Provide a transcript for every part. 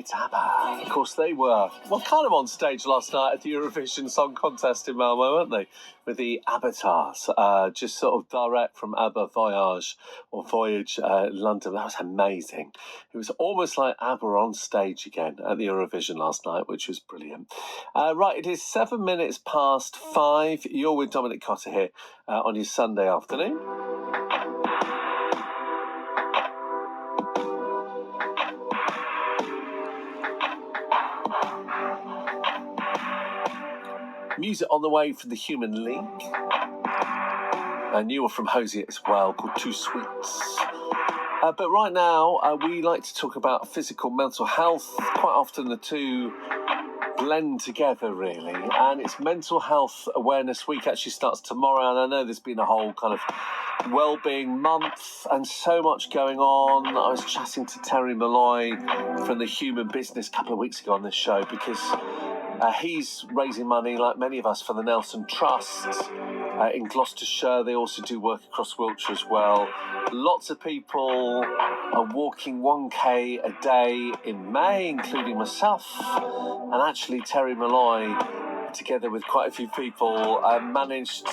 It's ABBA. Of course, they were, kind of on stage last night at the Eurovision Song Contest in Malmo, weren't they? With the avatars, just sort of direct from ABBA Voyage London. That was amazing. It was almost like ABBA on stage again at the Eurovision last night, which was brilliant. Right, it is 7 minutes past 5. You're with Dominic Cotter here on your Sunday afternoon. Music on the way from the Human League. And you were from Hosier as well, called Two Sweets. But right now, we like to talk about physical, mental health. Quite often the two blend together, really. And it's Mental Health Awareness Week actually starts tomorrow. And I know there's been a whole kind of well-being month and so much going on. I was chatting to Terry Malloy from the Human Business a couple of weeks ago on this show because he's raising money, like many of us, for the Nelson Trust in Gloucestershire. They also do work across Wiltshire as well. Lots of people are walking 1K a day in May, including myself. And actually, Terry Malloy, together with quite a few people, managed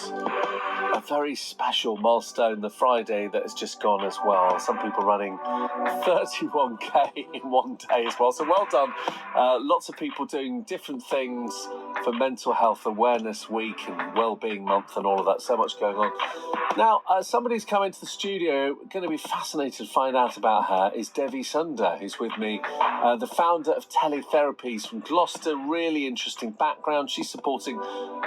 a very special milestone the Friday that has just gone as well. Some people running 31K in one day as well. So well done. Lots of people doing different things for Mental Health Awareness Week and Wellbeing Month and all of that. So much going on. Now, somebody's come into the studio, going to be fascinated to find out about her, is Devi Sundar, who's with me, the founder of Tele-Therapies from Gloucester. Really interesting background. She's supporting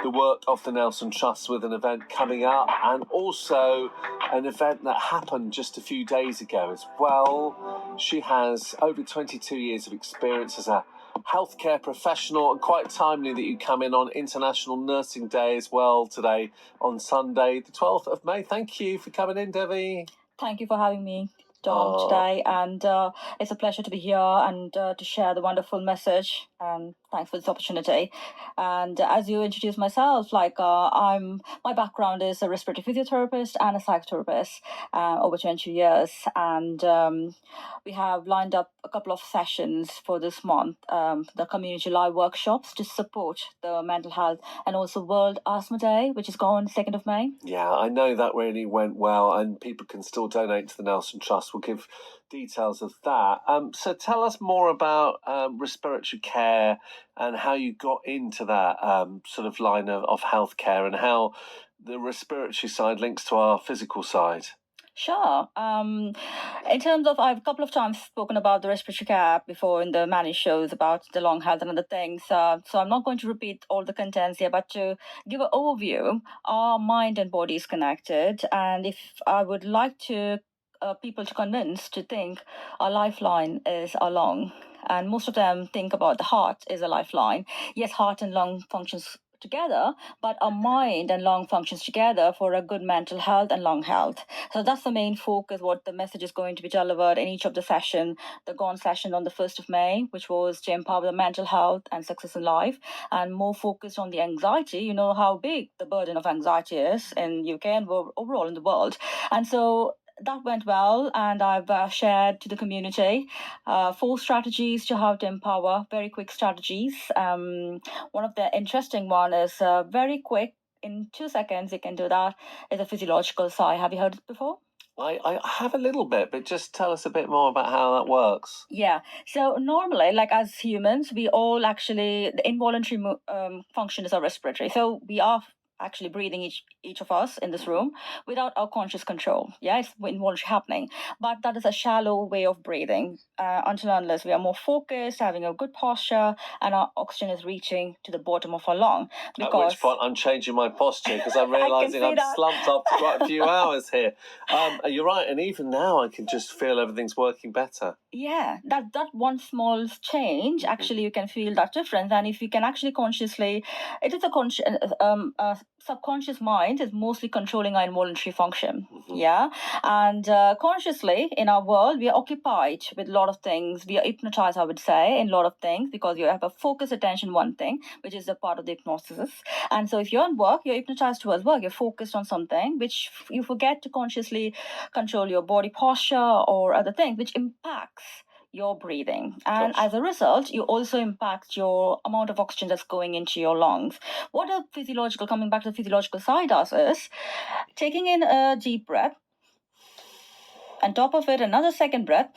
the work of the Nelson Trust with an event coming up and also an event that happened just a few days ago as well. She has over 22 years of experience as a healthcare professional, and quite timely that you come in on International Nursing Day as well today on Sunday, the 12th of May. Thank you for coming in, Devi. Thank you for having me, Dom, today. And it's a pleasure to be here and to share the wonderful message. Thanks for this opportunity. And as you introduced myself, my background is a respiratory physiotherapist and a psychotherapist over 20 years. And we have lined up a couple of sessions for this month, the Community Live workshops to support the mental health, and also World Asthma Day, which is gone 2nd of May. Yeah, I know that really went well, and people can still donate to the Nelson Trust. We'll give details of that. So tell us more about respiratory care and how you got into that sort of line of healthcare and how the respiratory side links to our physical side. Sure. In terms of, I've a couple of times spoken about the respiratory care before in the many shows about the lung health and other things. So I'm not going to repeat all the contents here, but to give an overview, our mind and body is connected. And if I would like to people to convince to think our lifeline is our lung. And most of them think about the heart is a lifeline. Yes, heart and lung functions together, but our mind and lung functions together for a good mental health and lung health. So that's the main focus, what the message is going to be delivered in each of the session. The gone session on the 1st of May, which was to empower the mental health and success in life, and more focused on the anxiety. You know how big the burden of anxiety is in UK and overall in the world. And so that went well, and I've shared to the community 4 strategies to how to empower, very quick strategies. One of the interesting one is very quick, in 2 seconds you can do that, is a physiological sigh. Have you heard it before? I have a little bit, but just tell us a bit more about how that works. Yeah. So normally, like as humans, we all actually, the involuntary function is our respiratory. So we are actually breathing each of us in this room without our conscious control. Yeah, it's involuntary happening. But that is a shallow way of breathing until unless we are more focused, having a good posture, and our oxygen is reaching to the bottom of our lung. At which point I'm changing my posture because I'm realising I'm slumped up for quite a few hours here. You're right, and even now I can just feel everything's working better. Yeah, that one small change, actually you can feel that difference. And if you can actually consciously, it is a subconscious mind is mostly controlling our involuntary function. Yeah. And consciously in our world, we are occupied with a lot of things. We are hypnotized, I would say, in a lot of things because you have a focused attention, one thing, which is a part of the hypnosis. And so if you're on work, you're hypnotized towards work. You're focused on something, which you forget to consciously control your body posture or other things, which impacts your breathing. And Gosh. as a result, you also impact your amount of oxygen that's going into your lungs. What a physiological, coming back to the physiological side does is taking in a deep breath, on top of it, another second breath,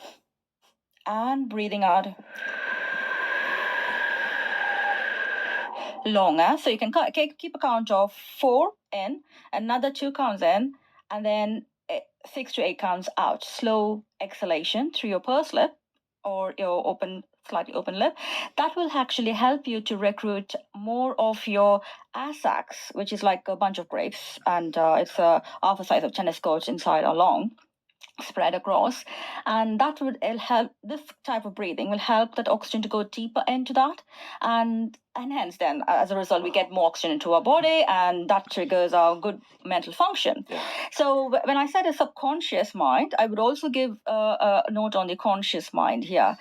and breathing out longer. So you can keep a count of 4 in, another 2 counts in, and then 6 to 8 counts out. Slow exhalation through your pursed lip or your slightly open lip. That will actually help you to recruit more of your air sacs, which is like a bunch of grapes, and it's half the size of tennis courts inside or long, spread across, and that would help. This type of breathing will help that oxygen to go deeper into that, and hence then as a result we get more oxygen into our body, and that triggers our good mental function. So when I said a subconscious mind, I would also give a note on the conscious mind here.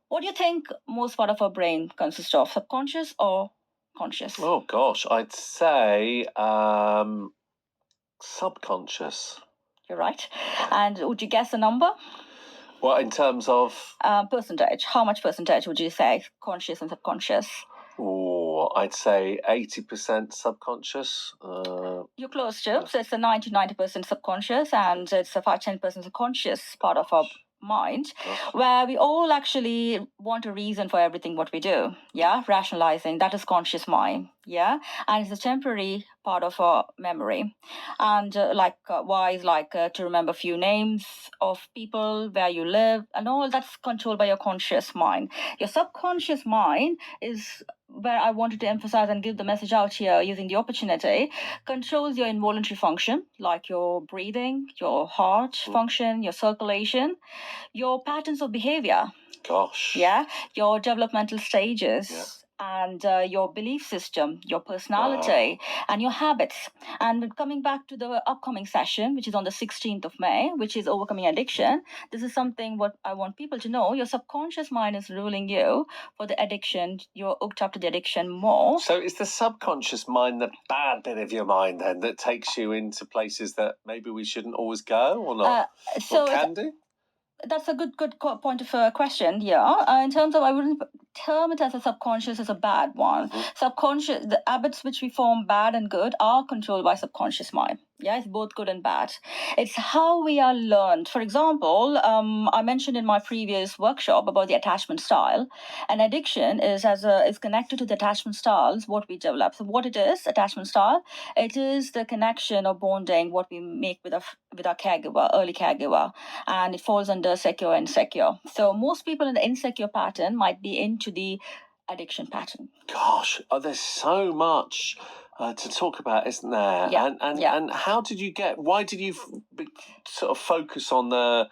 What do you think most part of our brain consists of, subconscious or conscious? Oh gosh, I'd say subconscious. You're right. And would you guess a number? Well, in terms of percentage, how much percentage would you say conscious and subconscious? Oh, I'd say 80% subconscious. You're close to. So it's a 90% subconscious, and it's a 5-10% conscious part of our mind, where we all actually want a reason for everything what we do. Yeah, rationalizing, that is conscious mind. Yeah, and it's a temporary part of our memory, and wise, to remember a few names of people, where you live, and all that's controlled by your conscious mind. Your subconscious mind is where I wanted to emphasize and give the message out here using the opportunity, controls your involuntary function, like your breathing, your heart function, your circulation, your patterns of behavior. Gosh. Yeah, your developmental stages. And your belief system, your personality, and your habits. And coming back to the upcoming session, which is on the 16th of May, which is overcoming addiction, this is something what I want people to know. Your subconscious mind is ruling you for the addiction. You're hooked up to the addiction more. So is the subconscious mind the bad bit of your mind then, that takes you into places that maybe we shouldn't always go, or not? Or can do? That's a good point of question. Yeah, in terms of, I wouldn't term it as a subconscious as a bad one. Subconscious, the habits which we form, bad and good, are controlled by subconscious mind. Yeah, it's both good and bad. It's how we are learned. For example, I mentioned in my previous workshop about the attachment style. And addiction is connected to the attachment styles what we develop. So what it is, attachment style, it is the connection or bonding what we make with our caregiver, early caregiver, and it falls under secure and insecure. So most people in the insecure pattern might be into the addiction pattern. Gosh, there's so much to talk about, isn't there? Yeah. And how did you why did you sort of focus on the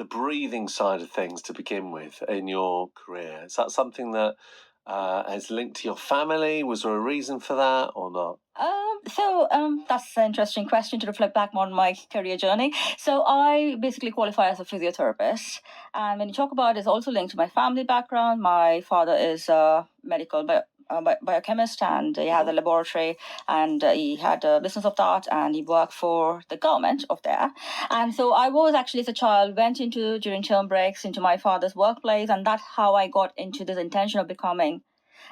breathing side of things to begin with in your career? Is that something that is linked to your family? Was there a reason for that or not? That's an interesting question to reflect back on my career journey. So I basically qualify as a physiotherapist. And when you talk about it, it's also linked to my family background. My father is a medical biochemist, and he had a laboratory, and he had a business of that, and he worked for the government of there. And so I was actually, as a child, went during term breaks into my father's workplace, and that's how I got into this intention of becoming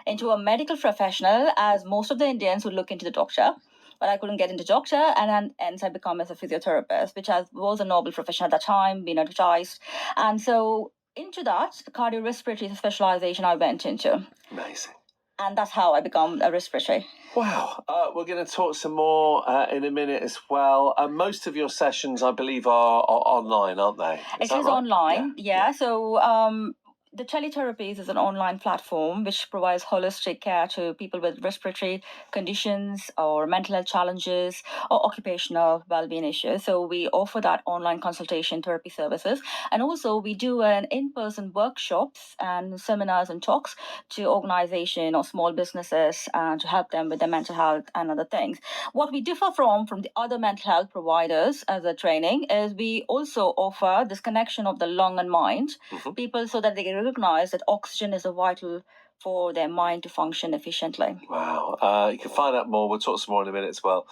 into a medical professional, as most of the Indians would look into the doctor. But I couldn't get into doctor, and hence I become as a physiotherapist, which was a noble profession at that time, being advertised. And so into that, the cardiorespiratory specialization I went into. Amazing. And that's how I become a respiratory. Wow. We're going to talk some more in a minute as well. Most of your sessions, I believe, are online, aren't they? It is right? Online, yeah. So the Tele-Therapies is an online platform which provides holistic care to people with respiratory conditions or mental health challenges or occupational well-being issues. So we offer that online consultation therapy services. And also we do an in-person workshops and seminars and talks to organization or small businesses to help them with their mental health and other things. What we differ from the other mental health providers as a training is we also offer this connection of the lung and mind, people, so that they can recognize that oxygen is vital for their mind to function efficiently. Wow. You can find out more. We'll talk some more in a minute as well.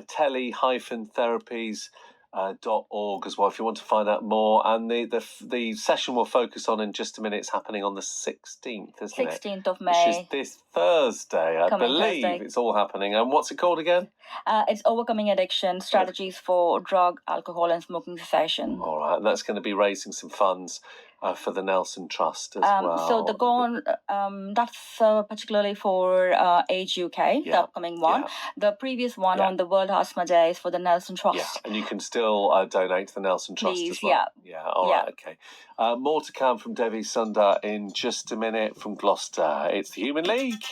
Tele-Therapies. .org as well if you want to find out more. And the session we'll focus on in just a minute. It's happening on the 16th, isn't it? 16th of May. Which is this Thursday, I believe. Thursday. It's all happening. And what's it called again? It's Overcoming Addiction, Strategies for Drug, Alcohol and Smoking Cessation. All right, and that's going to be raising some funds for the Nelson Trust as well. So the goal, that's particularly for Age UK, the upcoming one. The previous one on the World Asthma Day is for the Nelson Trust. Yeah, and you can still donate to the Nelson Trust Please, as well. Yeah, all right, okay. More to come from Devi Sundar in just a minute from Gloucester. It's the Human League.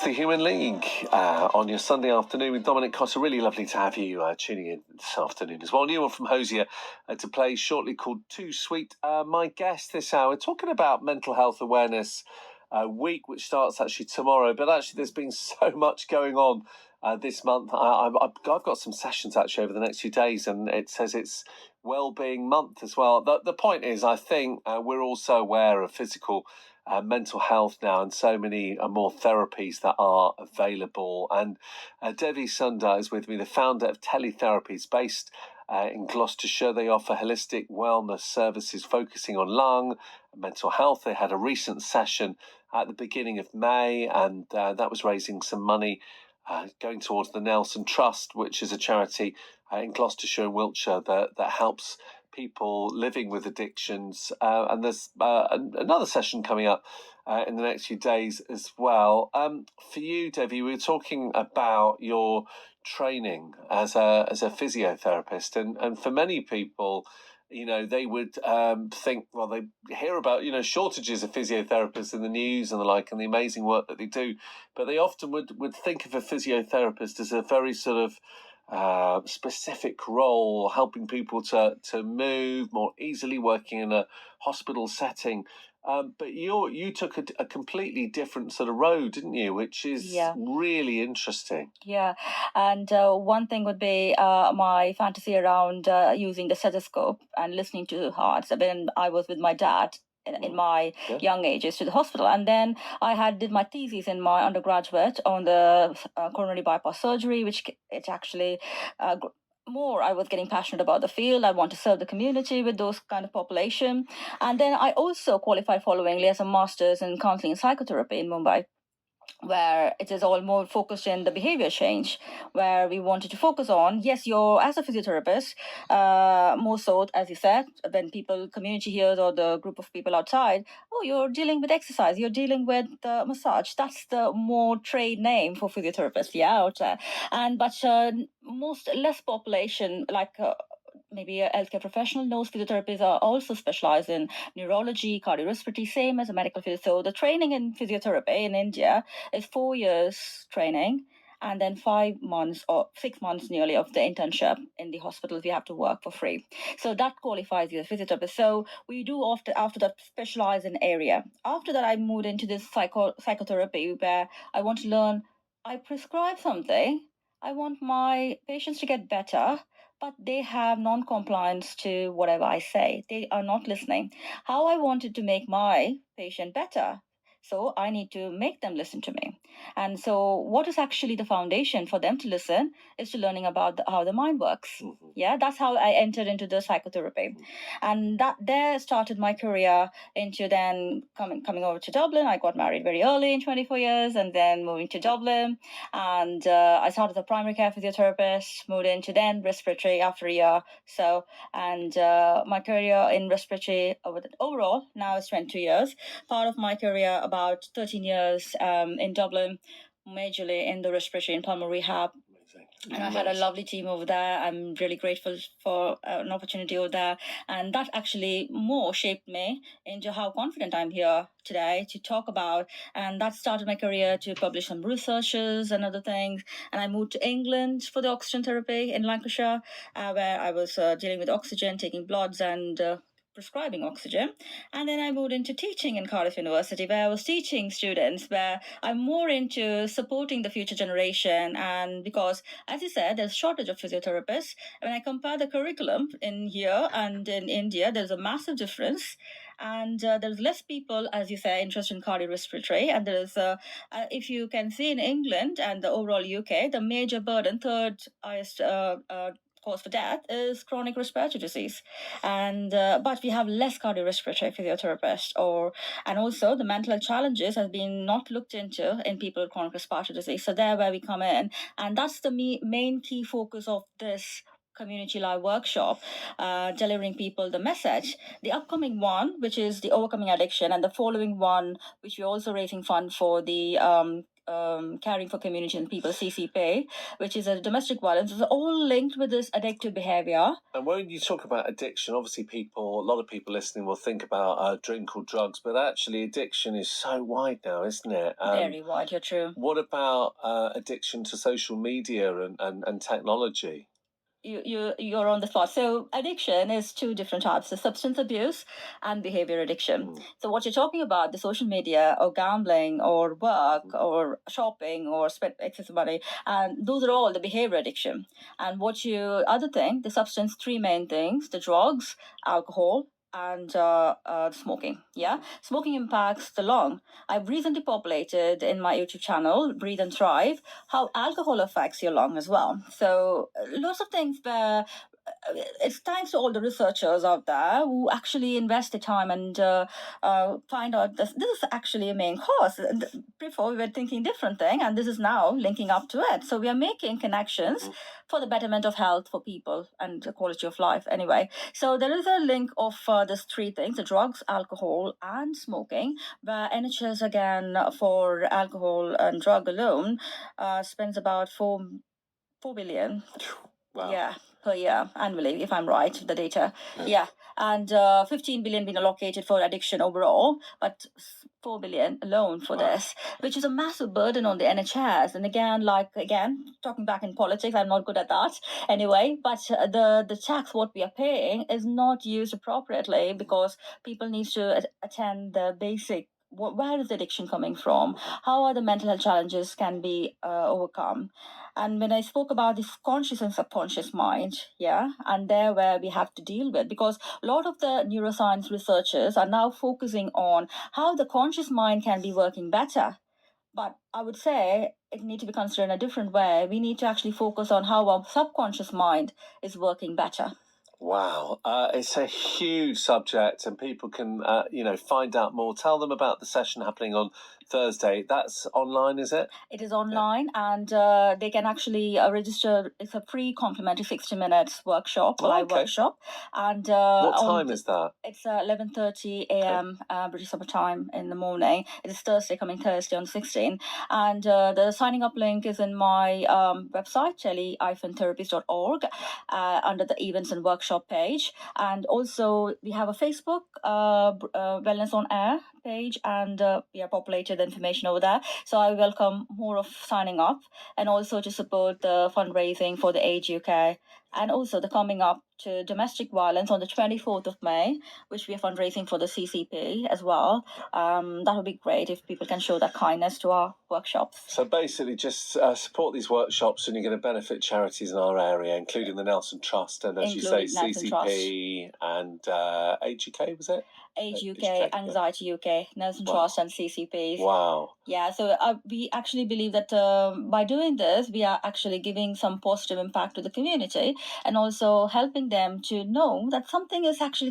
The Human League on your Sunday afternoon with Dominic Cotter. Really lovely to have you tuning in this afternoon as well. New one from Hosier to play shortly called Too Sweet. My guest this hour, talking about Mental Health Awareness Week, which starts actually tomorrow. But actually, there's been so much going on this month. I've got some sessions actually over the next few days, and it says it's Wellbeing Month as well. The point is, I think we're also aware of physical mental health now, and so many more therapies that are available. And Devi Sundar is with me, the founder of Tele-Therapies, based in Gloucestershire. They offer holistic wellness services focusing on lung and mental health. They had a recent session at the beginning of May, and that was raising some money going towards the Nelson Trust, which is a charity in Gloucestershire and Wiltshire that helps people living with addictions. And there's another session coming up in the next few days as well. For you, Devi, we were talking about your training as a physiotherapist, and for many people, they would think, well, they hear about, shortages of physiotherapists in the news and the like, and the amazing work that they do, but they often would think of a physiotherapist as a very sort of specific role, helping people to move more easily, working in a hospital setting. But you took a completely different sort of road, didn't you? Which is really interesting. Yeah, and one thing would be my fantasy around using the stethoscope and listening to hearts. When I was with my dad in my young ages to the hospital, and then I did my thesis in my undergraduate on the coronary bypass surgery, which it's actually more I was getting passionate about the field. I want to serve the community with those kind of population. And then I also qualified followingly as a master's in counseling and psychotherapy in Mumbai, where it is all more focused in the behavior change, where we wanted to focus on, yes, you're as a physiotherapist, more so, as you said, when people, community hears or the group of people outside, oh, you're dealing with exercise, you're dealing with massage. That's the more trade name for physiotherapist, out there. But less population, like maybe a healthcare professional knows physiotherapists are also specialized in neurology, cardiorespiratory, same as a medical physio. So the training in physiotherapy in India is 4 years training, and then 5 months or 6 months nearly of the internship in the hospitals. We have to work for free. So that qualifies you as a physiotherapist. So we do after that specialize in area. After that, I moved into this psychotherapy where I want to learn. I prescribe something. I want my patients to get better, but they have non-compliance to whatever I say. They are not listening. How I wanted to make my patient better. So I need to make them listen to me. And so what is actually the foundation for them to listen is to learning about how the mind works. Mm-hmm. Yeah, that's how I entered into the psychotherapy. Mm-hmm. And that there started my career into then coming over to Dublin. I got married very early in 24 years and then moving to Dublin. And I started as a primary care physiotherapist, moved into then respiratory after a year. So, and my career in respiratory overall now is 22 years. Part of my career, about 13 years in Dublin, majorly in the respiratory and pulmonary rehab. And I had a lovely team over there. I'm really grateful for an opportunity over there. And that actually more shaped me into how confident I'm here today to talk about. And that started my career to publish some researches and other things. And I moved to England for the oxygen therapy in Lancashire, where I was dealing with oxygen, taking bloods and prescribing oxygen. And then I moved into teaching in Cardiff University, where I was teaching students, where I'm more into supporting the future generation. And because, as you said, there's a shortage of physiotherapists. When I compare the curriculum in here and in India, there's a massive difference. And there's less people, as you say, interested in cardiorespiratory. And there's, if you can see in England and the overall UK, the major burden, third highest cause for death is chronic respiratory disease, and but we have less cardiorespiratory physiotherapists, and also the mental health challenges has been not looked into in people with chronic respiratory disease. So there where we come in, and that's the main key focus of this community live workshop, delivering people the message. The upcoming one, which is the overcoming addiction, and the following one, which we're also raising fund for, the caring for community and people, CCP, which is a domestic violence, is all linked with this addictive behavior. And when you talk about addiction, obviously a lot of people listening will think about drink or drugs, but actually addiction is so wide now, isn't it? Very wide, you're true. What about addiction to social media and technology? You're on the spot. So addiction is two different types: the substance abuse and behavior addiction. So what you're talking about, the social media or gambling or work or shopping or spend excess money, and those are all the behavior addiction. And other thing, the substance, three main things: the drugs, alcohol, and smoking. Yeah, smoking impacts the lung. I've recently populated in my YouTube channel, Breathe and Thrive, how alcohol affects your lung as well. So lots of things where it's thanks to all the researchers out there who actually invest the time and find out this is actually a main cause. Before we were thinking different thing, and this is now linking up to it. So we are making connections for the betterment of health for people and the quality of life. Anyway, so there is a link of these three things: the drugs, alcohol, and smoking. Where NHS again for alcohol and drug alone spends about 4 billion. Wow. Yeah, per year annually, if I'm right, the data. Yeah, and 15 billion been allocated for addiction overall, but 4 billion alone for this, which is a massive burden on the NHS. And again, talking back in politics, I'm not good at that anyway. But the tax what we are paying is not used appropriately because people need to attend the basic. Where is the addiction coming from? How are the mental health challenges can be overcome? And when I spoke about this conscious and subconscious mind, and there where we have to deal with, because a lot of the neuroscience researchers are now focusing on how the conscious mind can be working better. But I would say it needs to be considered in a different way. We need to actually focus on how our subconscious mind is working better. Wow, it's a huge subject, and people can, find out more. Tell them about the session happening on Thursday. That's online, is it? It is online, and they can actually register. It's a free complimentary 60 minutes workshop, live workshop. And what time is that? It's 11:30 a.m. British Summer Time in the morning. It is coming Thursday on 16. And the signing up link is in my website, tele-therapies.org, under the events and workshop page. And also we have a Facebook Wellness on Air page, and we are populated information over there. So I welcome more of signing up, and also to support the fundraising for the Age UK, and also the coming up to domestic violence on the 24th of May, which we are fundraising for the CCP as well. That would be great if people can show that kindness to our workshops. So basically just support these workshops, and you're going to benefit charities in our area, including the Nelson Trust, and as you say, CCP and Age UK, was it? Age UK, Anxiety UK, Nelson Trust, and CCPs. Wow. Yeah, so we actually believe that by doing this, we are actually giving some positive impact to the community, and also helping them to know that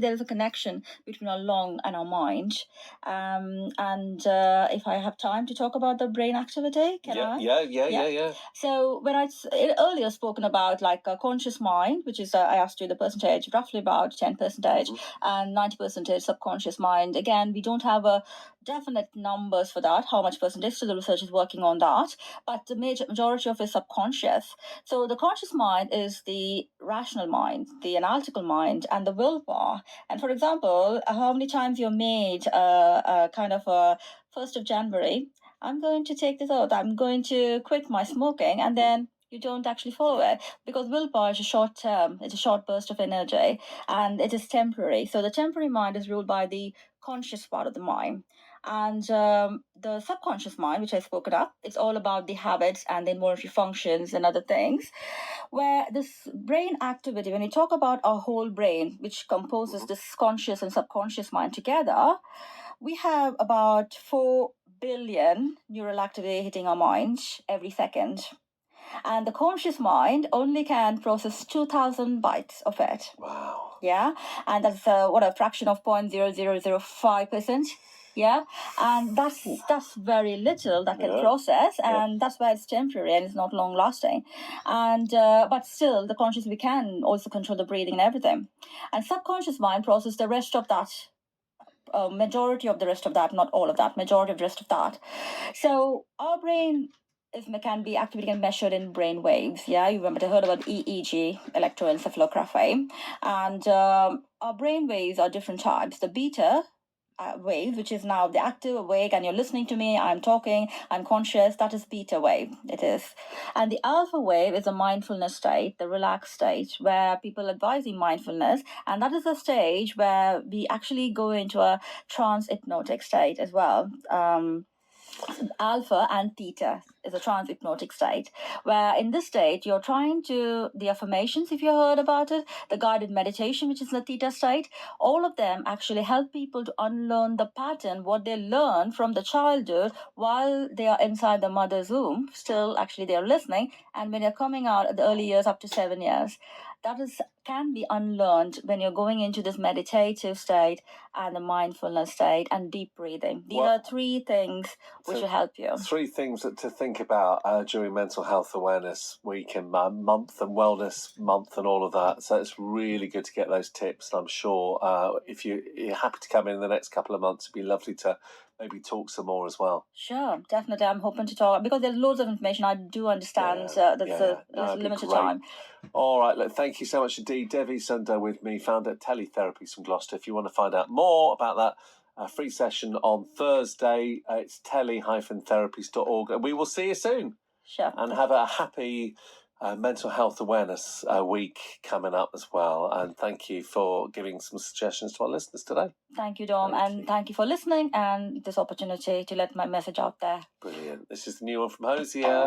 there is a connection between our lung and our mind. And if I have time to talk about the brain activity, can I? Yeah. So when I earlier spoken about like a conscious mind, which is I asked you the percentage, roughly about 10%, and 90% subconscious mind. Again, we don't have a definite numbers for that, how much percentage, so the research is working on that, but the majority of it is subconscious. So the conscious mind is the rational mind, the analytical mind, and the willpower. And for example, how many times you're made a kind of a 1st of January, I'm going to take this out, I'm going to quit my smoking, and then you don't actually follow it, because willpower is a short term, it's a short burst of energy, and it is temporary. So the temporary mind is ruled by the conscious part of the mind. And the subconscious mind, which I spoke about, it's all about the habits and the involuntary functions and other things, where this brain activity, when you talk about our whole brain, which composes this conscious and subconscious mind together, we have about 4 billion neural activity hitting our mind every second. And the conscious mind only can process 2,000 bytes of it. Wow. Yeah. And that's a fraction of 0.0005%. Yeah. And that's very little that can process. And that's why it's temporary and it's not long lasting. And but still, the conscious, we can also control the breathing and everything. And subconscious mind processes the rest of that. Majority of the rest of that, not all of that, majority of the rest of that. So our brain can be activity measured in brain waves. Yeah, you remember I heard about EEG, electroencephalography, and our brain waves are different types. The beta wave, which is now the active awake, and you're listening to me, I'm talking, I'm conscious, that is beta wave. It is. And the alpha wave is a mindfulness state, the relaxed state, where people advising mindfulness, and that is a stage where we actually go into a trance hypnotic state as well. Alpha and theta is a trance hypnotic state, where in this state you're trying to, the affirmations, if you heard about it, the guided meditation, which is the theta state, all of them actually help people to unlearn the pattern, what they learn from the childhood while they are inside the mother's womb. Still, actually, they are listening, and when they're coming out at the early years, up to 7 years, that can be unlearned when you're going into this meditative state and the mindfulness state and deep breathing. These are 3 things which will help you. 3 things to think about during Mental Health Awareness Week and Month and Wellness Month and all of that. So it's really good to get those tips. And I'm sure if you're happy to come in the next couple of months, it'd be lovely to maybe talk some more as well. Sure, definitely. I'm hoping to talk because there's loads of information. I do understand there's a limited time. All right, look, thank you so much indeed. Devi Sundar with me, founder at Tele-Therapies from Gloucester. If you want to find out more about that free session on Thursday, it's tele-therapies.org. And we will see you soon. Sure. And have a happy Mental Health Awareness Week coming up as well. And thank you for giving some suggestions to our listeners today. Thank you, Dom. Thank you for listening and this opportunity to let my message out there. Brilliant. This is the new one from Hosier.